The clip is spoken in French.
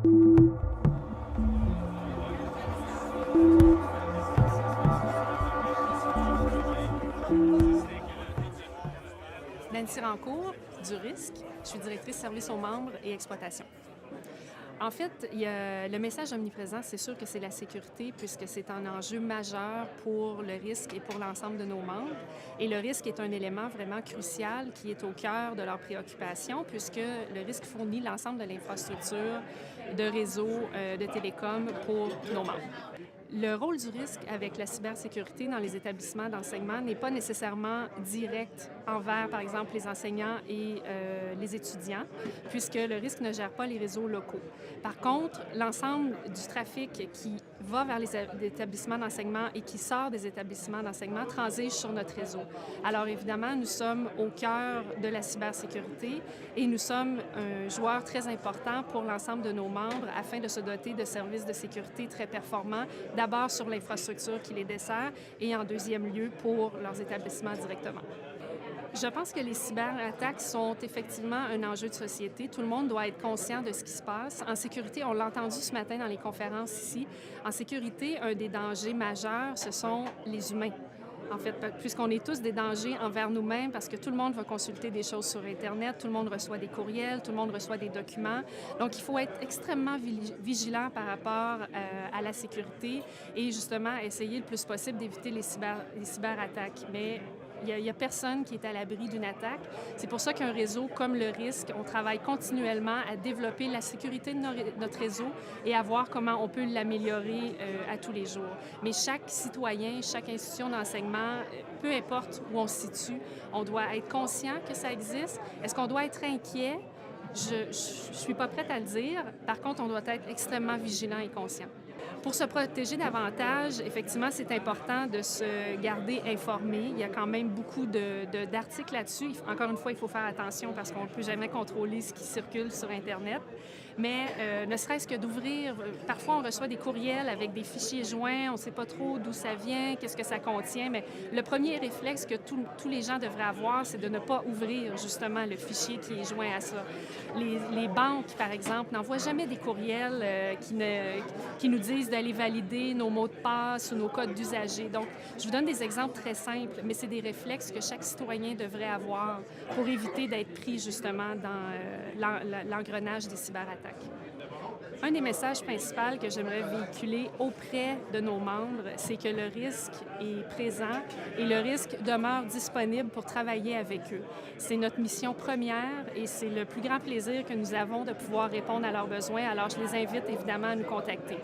Nancy Rancourt, du risque. Je suis directrice service aux membres et exploitation. En fait, le message omniprésent, c'est sûr que c'est la sécurité, puisque c'est un enjeu majeur pour le risque et pour l'ensemble de nos membres. Et le risque est un élément vraiment crucial qui est au cœur de leurs préoccupations, puisque le risque fournit l'ensemble de l'infrastructure de réseaux de télécom pour nos membres. Le rôle du risque avec la cybersécurité dans les établissements d'enseignement n'est pas nécessairement direct envers, par exemple, les enseignants et les étudiants, puisque le risque ne gère pas les réseaux locaux. Par contre, l'ensemble du trafic qui va vers les établissements d'enseignement et qui sort des établissements d'enseignement transige sur notre réseau. Alors évidemment, nous sommes au cœur de la cybersécurité et nous sommes un joueur très important pour l'ensemble de nos membres afin de se doter de services de sécurité très performants, d'abord sur l'infrastructure qui les dessert et en deuxième lieu pour leurs établissements directement. Je pense que les cyberattaques sont effectivement un enjeu de société. Tout le monde doit être conscient de ce qui se passe. En sécurité, on l'a entendu ce matin dans les conférences ici, en sécurité, un des dangers majeurs, ce sont les humains. En fait, puisqu'on est tous des dangers envers nous-mêmes parce que tout le monde va consulter des choses sur Internet, tout le monde reçoit des courriels, tout le monde reçoit des documents. Donc, il faut être extrêmement vigilant par rapport à la sécurité et justement essayer le plus possible d'éviter les cyberattaques. Mais il n'y a personne qui est à l'abri d'une attaque. C'est pour ça qu'un réseau comme le risque, on travaille continuellement à développer la sécurité de notre réseau et à voir comment on peut l'améliorer à tous les jours. Mais chaque citoyen, chaque institution d'enseignement, peu importe où on se situe, on doit être conscient que ça existe. Est-ce qu'on doit être inquiet? Je ne suis pas prête à le dire. Par contre, on doit être extrêmement vigilant et conscient. Pour se protéger davantage, effectivement, c'est important de se garder informé. Il y a quand même beaucoup d'articles là-dessus. Encore une fois, il faut faire attention parce qu'on ne peut jamais contrôler ce qui circule sur Internet. Mais ne serait-ce que d'ouvrir, parfois on reçoit des courriels avec des fichiers joints, on ne sait pas trop d'où ça vient, qu'est-ce que ça contient, mais le premier réflexe que tous les gens devraient avoir, c'est de ne pas ouvrir justement le fichier qui est joint à ça. Les banques, par exemple, n'envoient jamais des courriels qui nous disent d'aller valider nos mots de passe ou nos codes d'usager. Donc, je vous donne des exemples très simples, mais c'est des réflexes que chaque citoyen devrait avoir pour éviter d'être pris justement dans l'engrenage des cyberattaques. Un des messages principaux que j'aimerais véhiculer auprès de nos membres, c'est que le risque est présent et le risque demeure disponible pour travailler avec eux. C'est notre mission première et c'est le plus grand plaisir que nous avons de pouvoir répondre à leurs besoins. Alors, je les invite évidemment à nous contacter.